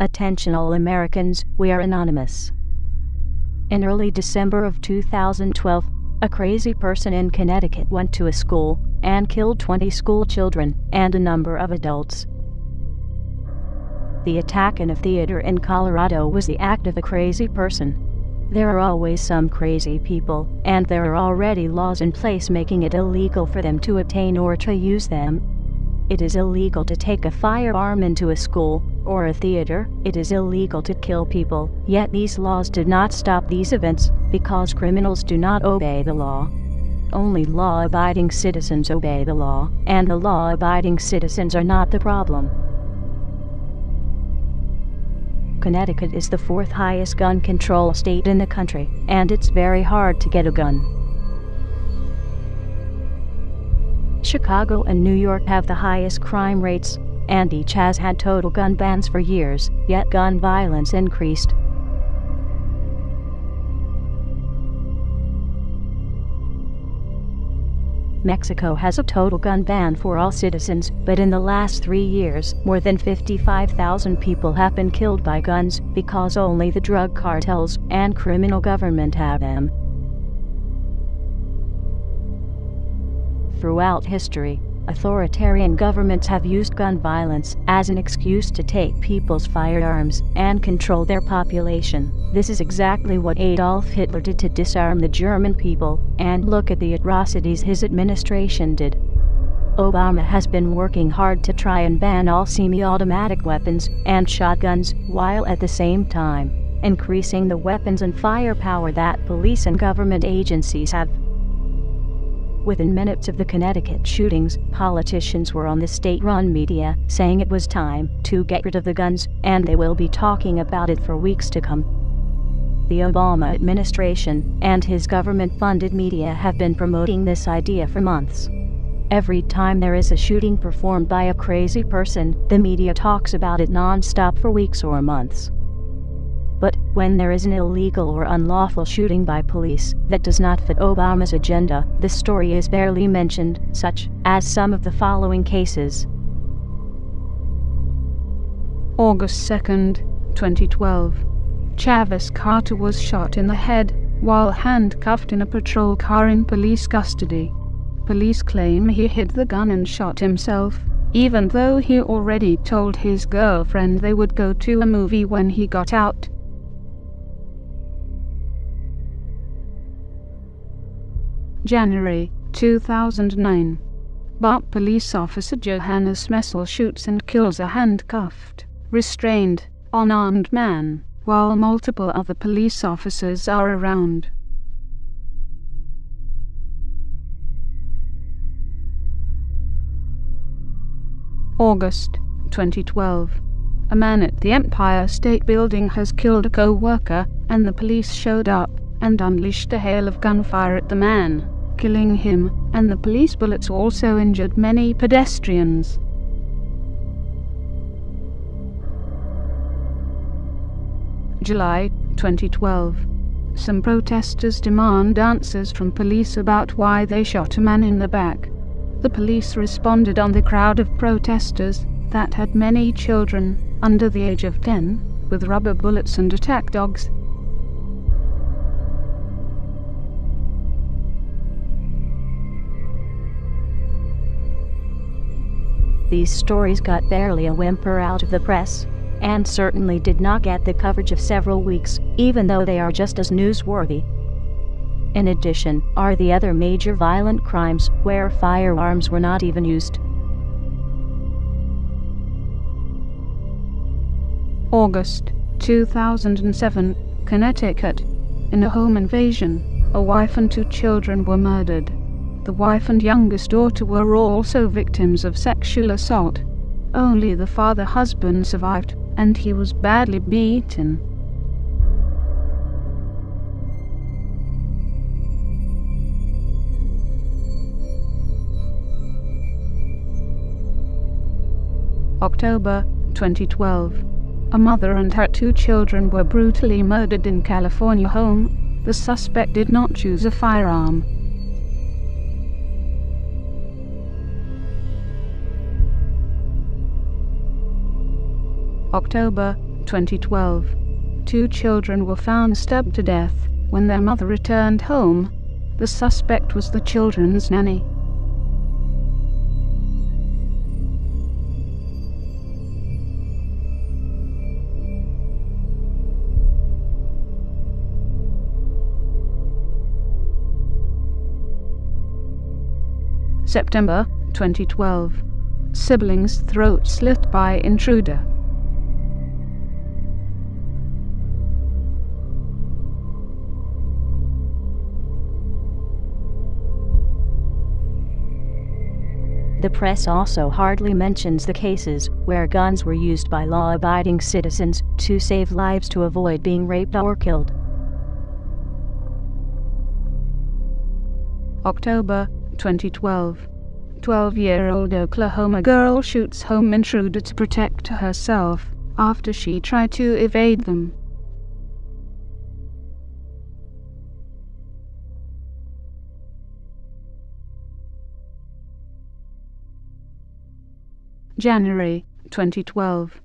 Attention all Americans, we are anonymous. In early December of 2012, a crazy person in Connecticut went to a school and killed 20 school children and a number of adults. The attack in a theater in Colorado was the act of a crazy person. There are always some crazy people, and there are already laws in place making it illegal for them to obtain or to use them. It is illegal to take a firearm into a school or a theater. It is illegal to kill people, yet these laws did not stop these events because criminals do not obey the law. Only law-abiding citizens obey the law, and the law-abiding citizens are not the problem. Connecticut is the 4th highest gun control state in the country, and it's very hard to get a gun. Chicago and New York have the highest crime rates, and each has had total gun bans for years, yet gun violence increased. Mexico has a total gun ban for all citizens, but in the last 3 years, more than 55,000 people have been killed by guns because only the drug cartels and criminal government have them. Throughout history, authoritarian governments have used gun violence as an excuse to take people's firearms and control their population. This is exactly what Adolf Hitler did to disarm the German people, and look at the atrocities his administration did. Obama has been working hard to try and ban all semi-automatic weapons and shotguns, while at the same time increasing the weapons and firepower that police and government agencies have. Within minutes of the Connecticut shootings, politicians were on the state-run media saying it was time to get rid of the guns, and they will be talking about it for weeks to come. The Obama administration and his government-funded media have been promoting this idea for months. Every time there is a shooting performed by a crazy person, the media talks about it non-stop for weeks or months. But when there is an illegal or unlawful shooting by police that does not fit Obama's agenda, the story is barely mentioned, such as some of the following cases. August 2nd, 2012. Travis Carter was shot in the head while handcuffed in a patrol car in police custody. Police claim he hid the gun and shot himself, even though he already told his girlfriend they would go to a movie when he got out. January 2009. Bart police officer Johannes Messel shoots and kills a handcuffed, restrained, unarmed man, while multiple other police officers are around. August 2012. A man at the Empire State Building has killed a co-worker, and the police showed up and unleashed a hail of gunfire at the man, killing him, and the police bullets also injured many pedestrians. July 2012. Some protesters demand answers from police about why they shot a man in the back. The police responded on the crowd of protesters that had many children under the age of 10, with rubber bullets and attack dogs. These stories got barely a whimper out of the press, and certainly did not get the coverage of several weeks, even though they are just as newsworthy. In addition, are the other major violent crimes where firearms were not even used. August 2007, Connecticut. In a home invasion, a wife and 2 children were murdered. The wife and youngest daughter were also victims of sexual assault. Only the husband survived, and he was badly beaten. October 2012. A mother and her 2 children were brutally murdered in California home. The suspect did not choose a firearm. October 2012. 2 children were found stabbed to death when their mother returned home. The suspect was the children's nanny. September 2012. Siblings' throat slit by intruder. The press also hardly mentions the cases where guns were used by law-abiding citizens to save lives to avoid being raped or killed. October 2012. 12-year-old Oklahoma girl shoots home intruder to protect herself after she tried to evade them. January 2012.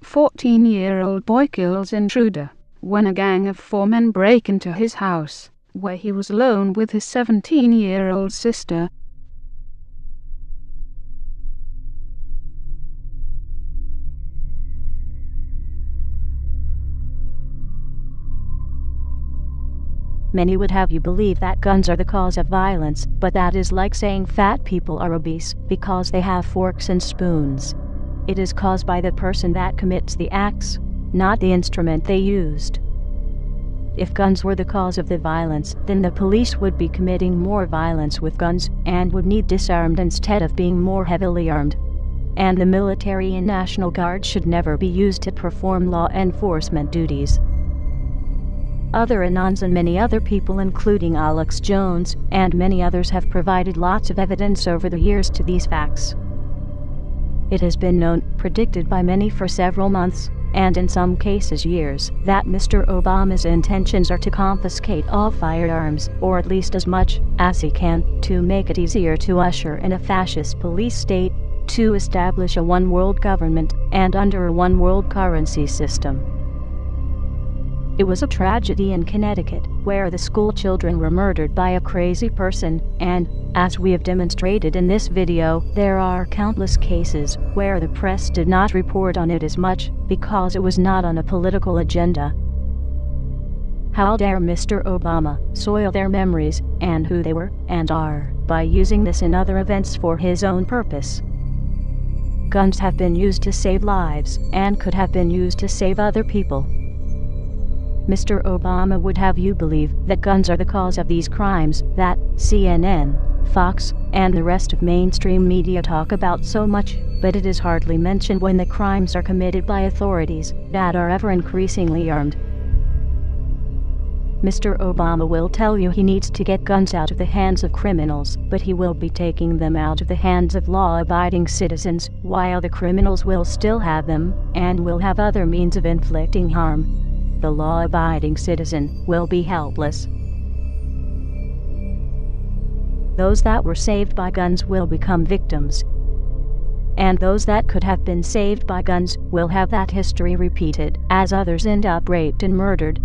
14-year-old boy kills intruder when a gang of 4 men break into his house, where he was alone with his 17-year-old sister. Many would have you believe that guns are the cause of violence, but that is like saying fat people are obese because they have forks and spoons. It is caused by the person that commits the acts, not the instrument they used. If guns were the cause of the violence, then the police would be committing more violence with guns and would need disarmed instead of being more heavily armed. And the military and National Guard should never be used to perform law enforcement duties. Other Anons and many other people, including Alex Jones and many others, have provided lots of evidence over the years to these facts. It has been known, predicted by many for several months, and in some cases years, that Mr. Obama's intentions are to confiscate all firearms, or at least as much as he can, to make it easier to usher in a fascist police state, to establish a one-world government, and under a one-world currency system. It was a tragedy in Connecticut, where the school children were murdered by a crazy person, and, as we have demonstrated in this video, there are countless cases where the press did not report on it as much, because it was not on a political agenda. How dare Mr. Obama soil their memories, and who they were, and are, by using this and other events for his own purpose. Guns have been used to save lives, and could have been used to save other people. Mr. Obama would have you believe that guns are the cause of these crimes that CNN, Fox, and the rest of mainstream media talk about so much, but it is hardly mentioned when the crimes are committed by authorities that are ever increasingly armed. Mr. Obama will tell you he needs to get guns out of the hands of criminals, but he will be taking them out of the hands of law-abiding citizens, while the criminals will still have them, and will have other means of inflicting harm. The law-abiding citizen will be helpless. Those that were saved by guns will become victims. And those that could have been saved by guns will have that history repeated, as others end up raped and murdered.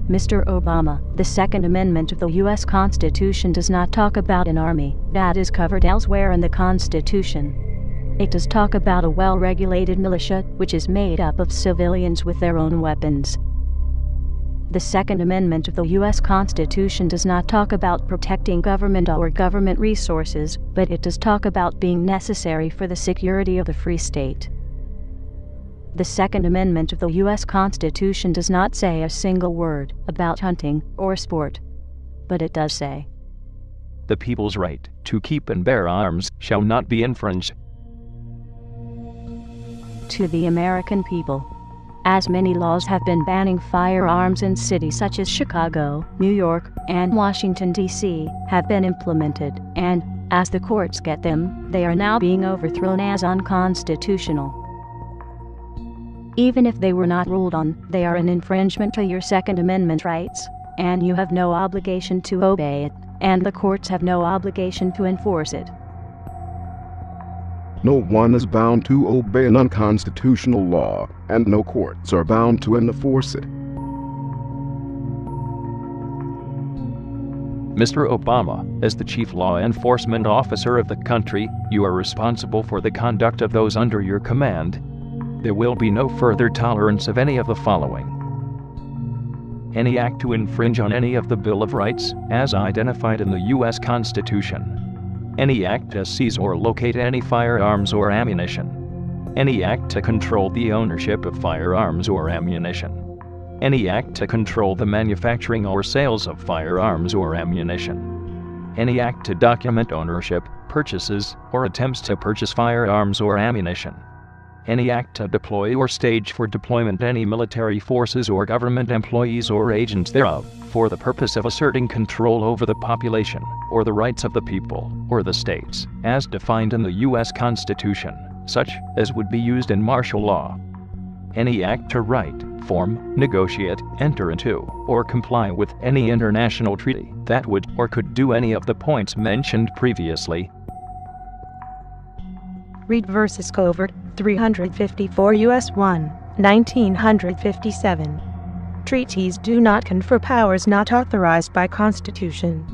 Mr. Obama, the Second Amendment of the U.S. Constitution does not talk about an army. That is covered elsewhere in the Constitution. It does talk about a well-regulated militia, which is made up of civilians with their own weapons. The Second Amendment of the U.S. Constitution does not talk about protecting government or government resources, but it does talk about being necessary for the security of the free state. The Second Amendment of the U.S. Constitution does not say a single word about hunting or sport, but it does say, "The people's right to keep and bear arms shall not be infringed." To the American people, as many laws have been banning firearms in cities such as Chicago, New York, and Washington, D.C., have been implemented, and, as the courts get them, they are now being overthrown as unconstitutional. Even if they were not ruled on, they are an infringement to your Second Amendment rights, and you have no obligation to obey it, and the courts have no obligation to enforce it. No one is bound to obey an unconstitutional law, and no courts are bound to enforce it. Mr. Obama, as the chief law enforcement officer of the country, you are responsible for the conduct of those under your command. There will be no further tolerance of any of the following: any act to infringe on any of the Bill of Rights, as identified in the U.S. Constitution; any act to seize or locate any firearms or ammunition; any act to control the ownership of firearms or ammunition; any act to control the manufacturing or sales of firearms or ammunition; any act to document ownership, purchases, or attempts to purchase firearms or ammunition; any act to deploy or stage for deployment any military forces or government employees or agents thereof, for the purpose of asserting control over the population, or the rights of the people, or the states, as defined in the U.S. Constitution, such as would be used in martial law; any act to write, form, negotiate, enter into, or comply with any international treaty that would or could do any of the points mentioned previously. Reed vs. Covert, 354 U.S. 1, 1957. Treaties do not confer powers not authorized by Constitution.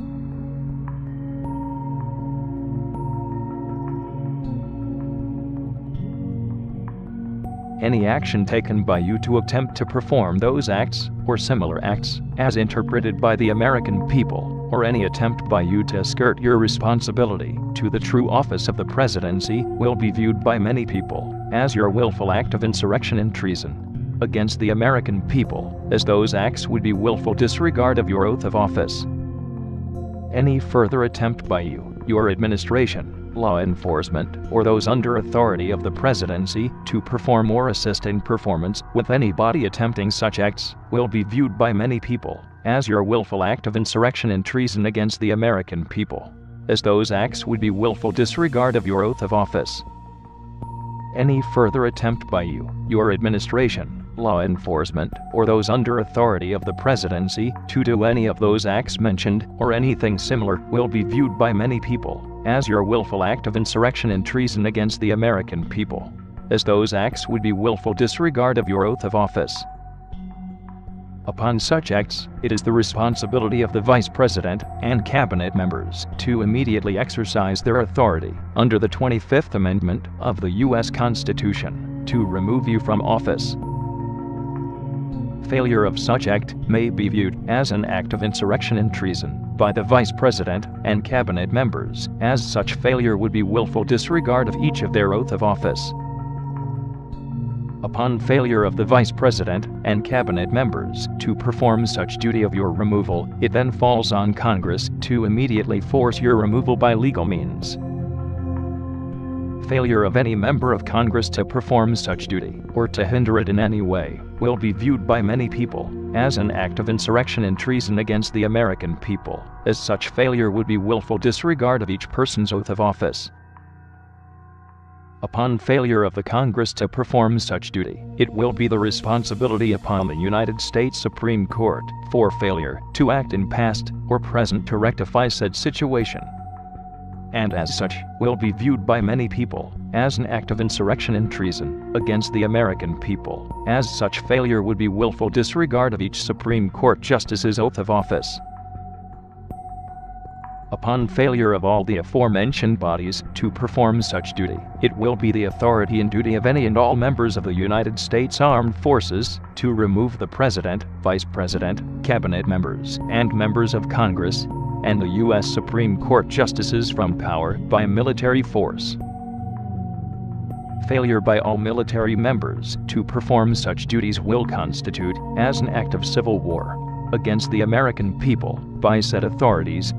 Any action taken by you to attempt to perform those acts, or similar acts, as interpreted by the American people, or any attempt by you to skirt your responsibility to the true office of the presidency, will be viewed by many people as your willful act of insurrection and treason against the American people, as those acts would be willful disregard of your oath of office. Any further attempt by you, your administration, law enforcement, or those under authority of the presidency to perform or assist in performance with any body attempting such acts will be viewed by many people as your willful act of insurrection and treason against the American people, as those acts would be willful disregard of your oath of office. Any further attempt by you, your administration, law enforcement, or those under authority of the presidency to do any of those acts mentioned, or anything similar, will be viewed by many people as your willful act of insurrection and treason against the American people, as those acts would be willful disregard of your oath of office. Upon such acts, it is the responsibility of the Vice President and Cabinet members to immediately exercise their authority under the 25th Amendment of the U.S. Constitution to remove you from office. Failure of such act may be viewed as an act of insurrection and treason by the Vice President and Cabinet members, as such failure would be willful disregard of each of their oath of office. Upon failure of the Vice President and Cabinet members to perform such duty of your removal, it then falls on Congress to immediately force your removal by legal means. Failure of any member of Congress to perform such duty, or to hinder it in any way, will be viewed by many people as an act of insurrection and treason against the American people, as such failure would be willful disregard of each person's oath of office. Upon failure of the Congress to perform such duty, it will be the responsibility upon the United States Supreme Court for failure to act in past or present to rectify said situation, and as such will be viewed by many people as an act of insurrection and treason against the American people, as such failure would be willful disregard of each Supreme Court justice's oath of office. Upon failure of all the aforementioned bodies to perform such duty, it will be the authority and duty of any and all members of the United States Armed Forces to remove the President, Vice President, Cabinet members, and members of Congress, and the U.S. Supreme Court justices from power by military force. Failure by all military members to perform such duties will constitute as an act of civil war against the American people by said authorities.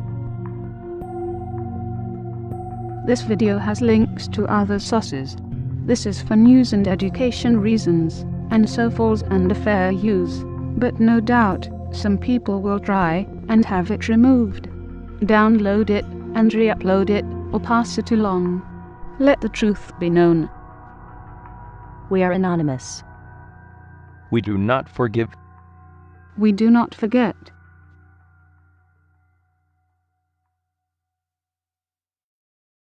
This video has links to other sources. This is for news and education reasons, and so falls under fair use. But no doubt, some people will try and have it removed. Download it and re-upload it, or pass it along. Let the truth be known. We are anonymous. We do not forgive. We do not forget.